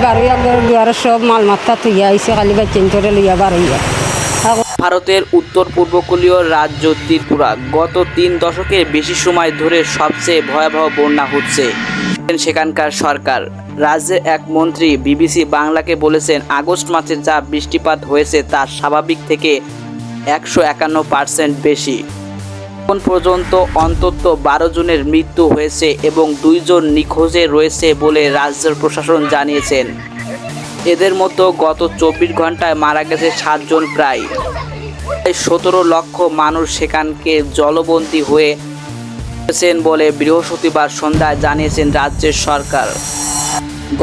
বারো একবার দুয়ারে সব মাল মাত্রা তুইয়া আইসে খালি বাচ্চেন করে লইয়া বারইয়া। ভারতের উত্তর পূর্বকূলীয় রাজ্য ত্রিপুরা গত 3 দশকের বেশি সময় ধরে সবচেয়ে ভয়াবহ বন্যা হচ্ছে সেখানকার সরকার। রাজ্যের এক মন্ত্রী বিবিসি বাংলাকে বলেছেন, আগস্ট মাসে যা বৃষ্টিপাত হয়েছে তা স্বাভাবিক থেকে 151% বেশি। এখন পর্যন্ত অন্তত 12 জনের মৃত্যু হয়েছে এবং 2 জন নিখোঁজে রয়েছে বলে রাজ্যের প্রশাসন জানিয়েছেন। এদের মতো গত 24 ঘন্টায় মারা গেছে 7 জন। প্রায় 17 লক্ষ মানুষ সেখানকে জলবন্দী হয়েছেন বলে বৃহস্পতিবার সন্ধ্যায় জানিয়েছেন রাজ্যের সরকার।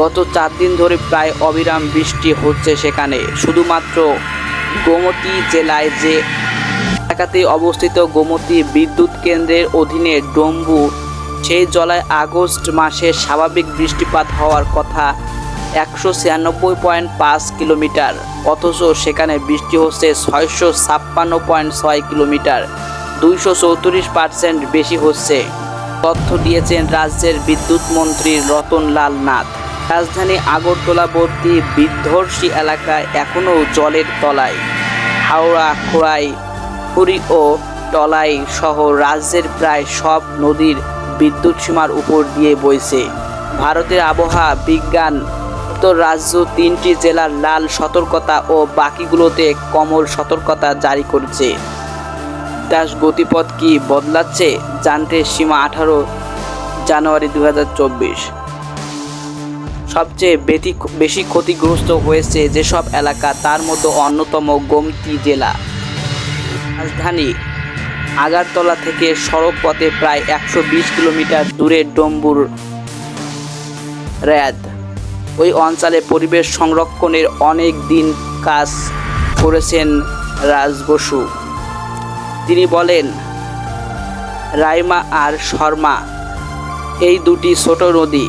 গত 4 দিন ধরে প্রায় অবিরাম বৃষ্টি হচ্ছে সেখানে। শুধুমাত্র গোমতী জেলায় যে এলাকাতে অবস্থিত গোমতী বিদ্যুৎ কেন্দ্রের অধীনে ডম্বু, সেই জলায় আগস্ট মাসে স্বাভাবিক বৃষ্টিপাত হওয়ার কথা 196.5 কিলোমিটার, অথচ সেখানে বৃষ্টি হচ্ছে 656.6 কিলোমিটার, 234% বেশি হচ্ছে। তথ্য দিয়েছেন রাজ্যের বিদ্যুৎ মন্ত্রী রতন লাল নাথ। রাজধানী আগরতলাবর্তী বিধ্বংসী এলাকায় এখনও জলের তলায়। হাওড়া, খোয়াই, পুরী ও টলাই সহ রাজ্যের প্রায় সব নদীর বিদ্যুৎ সীমার উপর দিয়ে বইছে। ভারতের আবহাওয়া বিজ্ঞান উত্তর রাজ্য 3টি জেলার লাল সতর্কতা ও বাকিগুলোতে কমল সতর্কতা জারি করেছে। দাস গতিপথ কি বদলাচ্ছে জানতে সীমা 18 জানুয়ারি 2024। সবচেয়ে বেশি ক্ষতিগ্রস্ত হয়েছে যেসব এলাকা, তার মধ্যে অন্যতম গোমতী জেলা। রাজধানী আগারতলা থেকে সড়ক পথে প্রায় 120 কিলোমিটার দূরে ডম্বুর হ্রদ। ওই অঞ্চলে পরিবেশ সংরক্ষণের অনেক দিন কাজ করেছেন রাজ বসু। তিনি বলেন, রাইমা আর শর্মা এই দুটি ছোট নদী,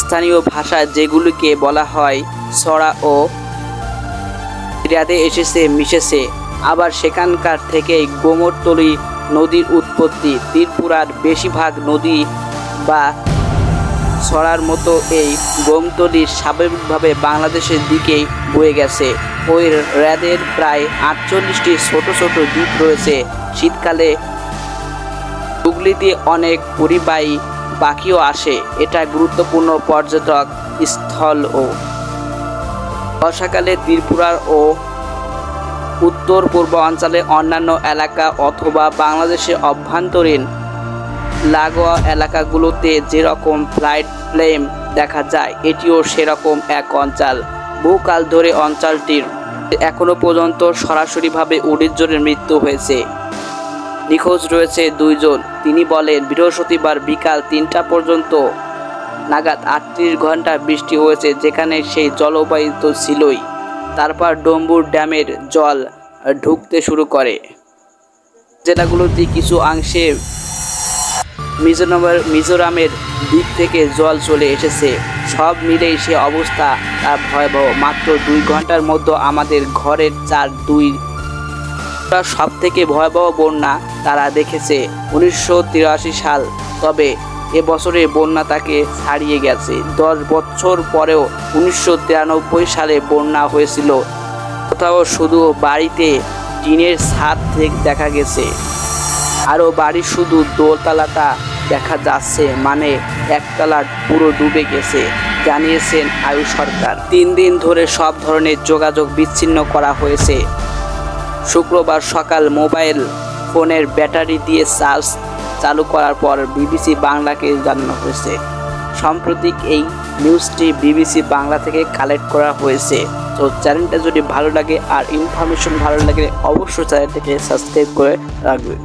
স্থানীয় ভাষায় যেগুলিকে বলা হয় সরা ও হ্রদে এসেছে মিশেছে। আবার সেখানকার থেকেই গোমতী নদীর উৎপত্তি। ত্রিপুরার বেশিরভাগ নদী বা সরার মতো এই গোমতী স্বাভাবিকভাবে বাংলাদেশের দিকেই বয়ে গেছে। ওই হ্রদের প্রায় 48টি ছোট ছোট দ্বীপ রয়েছে। শীতকালে হুগলিতে অনেক পরিবাহী পাখিও আসে। এটা গুরুত্বপূর্ণ পর্যটক স্থলও। বর্ষাকালে ত্রিপুরার ও উত্তর পূর্ব অঞ্চলে অন্যান্য এলাকা অথবা বাংলাদেশের অভ্যন্তরীণ লাগোয়া এলাকাগুলোতে যেরকম ফ্লাইট ফ্লেম দেখা যায়, এটিও সেরকম এক অঞ্চল। বহুকাল ধরে অঞ্চলটির এখনো পর্যন্ত সরাসরিভাবে 19 জনের মৃত্যু হয়েছে। নিখোঁজ রয়েছে 2 জন। তিনি বলেন, বৃহস্পতিবার বিকাল 3টা পর্যন্ত নাগাদ 38 ঘন্টা বৃষ্টি হয়েছে, যেখানে সেই জলবায়ু তো ছিলই। তারপর ডম্বুর ড্যামের জল ঢুকতে শুরু করে। জেলাগুলোতে কিছু অংশে মিজোরামের দিক থেকে জল চলে এসেছে। সব মিলেই সে অবস্থা ভয়াবহ। মাত্র 2 ঘন্টার মধ্যে আমাদের ঘরের চার 2 সব থেকে ভয়াবহ বন্যা তারা দেখেছে 1983 সাল। তবে এবছরের বন্যা তাকে ছাড়িয়ে গেছে। 10 বছর পরেও 1993 সালে বন্যা হয়েছিল। কোথাও শুধু বাড়িতে টিনের ছাদ দেখা গেছে, আরও বাড়ির শুধু দোতলাটা দেখা যাচ্ছে, মানে একতলা পুরো ডুবে গেছে, জানিয়েছেন আয়ুষ সরকার। 3 দিন ধরে সব ধরনের যোগাযোগ বিচ্ছিন্ন করা হয়েছে। শুক্রবার সকাল মোবাইল ফোনের ব্যাটারি দিয়ে চার্জ চালু করার পর বিবিসি বাংলাকে জানানো হয়েছে। সাম্প্রতিক এই নিউজটি বিবিসি বাংলা থেকে কালেক্ট করা হয়েছে। তো চ্যানেলটা যদি ভালো লাগে আর ইনফরমেশন ভালো লাগে, অবশ্যই চ্যানেলটাকে সাবস্ক্রাইব করে রাখবে।